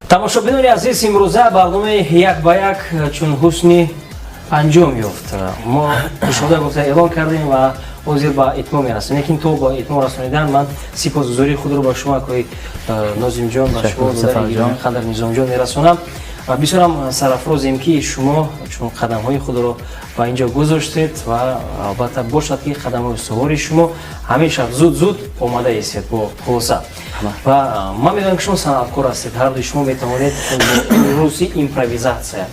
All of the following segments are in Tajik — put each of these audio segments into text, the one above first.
тамошобинони азиз, имрӯза барномаи як ба як чун ҳусни анҷом ёфт. Мо ишода гуфта эълон кардем ва ҳозир ба итмом мерасем. Лекин то ба итмом расонидан ман сипосгузории худро ба шумо кои Нозимҷон ва шумо Қадар Низомҷон мерасонам. Бисёрам сарафрозем ки шумо чун қадамҳои худро ба инҷо гузоштед ва албатта бошад ки қадамҳои сувори шумо ҳамеша зуд омада истед бо хулоса. Ва ман медонам ки шумо санъаткор ҳастед. Ҳарду шумо метавонед рӯзи импровизатсия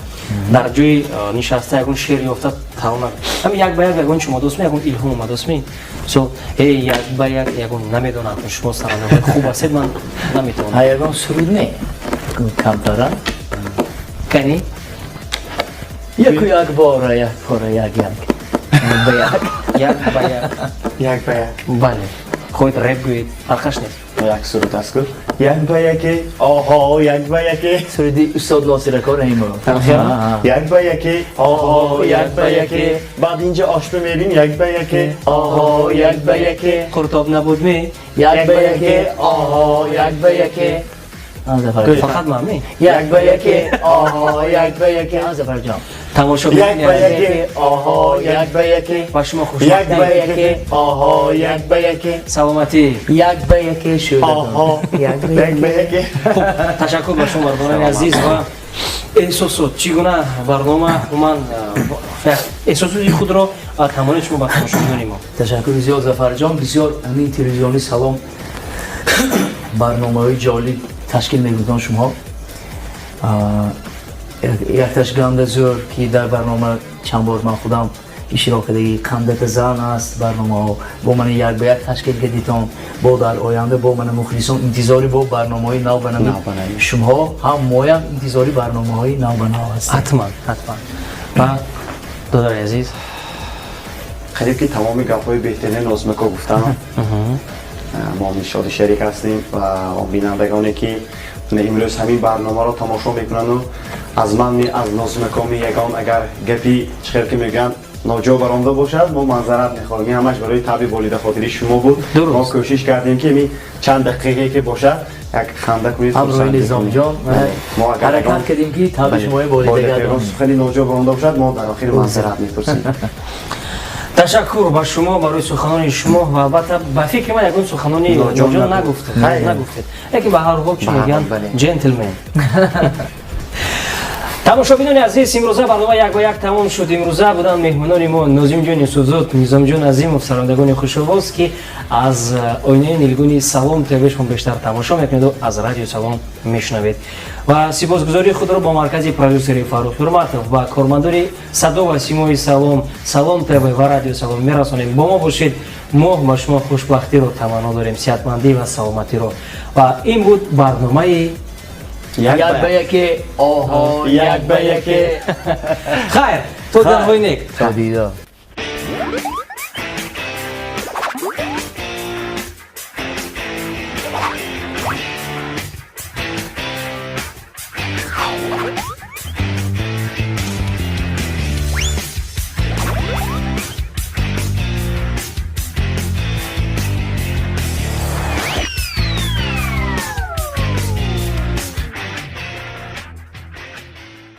дар ҷои нишаста ягон шеър ёфта тавона ҳами як ба як ягон шумо досме ягон илҳом омадосме со як ба як ягон намедонам шумо саранҷом хуб ҳастед ман наметавонам ягон суруд не камтара кани яку як бора як пора як ба як як ба як бале хоҳед рэп гӯед алқаш нест як суруд аст ку як ба яке оҳо як ба яке суруди устод Носиракор имо як ба яке оҳо як ба яке баъд инҷа ошпе мерим як ба яке оҳо як ба яке қуртоб набуд ме як ба яке оҳо як ба яке фақат ман ме як ба яке оҳо як ба яке Зафарҷон тамошо як ба яке оҳо як ба яке ба шумо як ба хушбахтӣ яке оҳо як ба яке саломатӣ як ба яке шуд оҳо як ба яке ташаккур ба шумо мардони азиз ва эҳсосот чӣ гуна барнома ман эҳсосоти худро тамонед шумо ба тамошобинони мо ташаккури зиёд Зафарҷон бисёр ҳамин телевизиони Салом барномаҳои ҷолиб ташкил мегузон шумо якташ гандазӯр ки дар барнома чанд бор ман худам иштирок кардагӣ қандата зан аст барномаҳо бо мана як ба як ташкил кардитон бо дар оянда бо мана мухлисон интизори бо барномаҳои нав ба нави шумоҳо ҳам моям интизори барномаҳои нав ба нав ҳастем ҳатман ва додари азиз қариб ки тамоми гапҳои беҳтарини Нозимако гуфтам мо шоди шарик ҳастем ва бинандагоне ки имрӯз ҳамин барномаро тамошо мекунанду аз ман аз Нозимако ягон агар гапи чихел ки мегӯянд ноҷо баромда бошад мо манзарат мехоҳем ҳамаш барои таби волида хотири шумо буд мо кӯшиш кардем ки ми чанд дақиқае ки бошад як ханда кунед ҳамроҳи Низомҷон ҳаракат кардем ки таби шумои волидагар сухани ноҷо баромда бошад мо дар охир манзарат мепурсем ташаккур ба шумо барои суханони шумо ва албатта ба фикри ман ягон суханони ноҷон нагуфтед лекин ба ҳар ҳол чӣ мегӯянд ҷентлмен тамошобинони азиз имрӯза барнома як ба як тамом шуд. Имрӯза буданд меҳмонони мо Нозимҷон Юсуфзод, Низомҷон Азимов, саронидагони хушовоз ки аз оинаи нилгуни Салом шумо бештар тамошо мекунед, аз радио Салом мешунавед. Ва сипосгузории худро ба маркази продюсери Фарух Ҳурматов ва кормандори садо ва симои Салом, Салом ТВ ва радио Салом мерасонем. Бо мо бошед, мо ба шумо хушбахтиро таманно дорем, сиҳатмандӣ ва саломатиро. Ва ин буд барномаи як ба яке оҳо як ба яке хайр то дар войнек та дида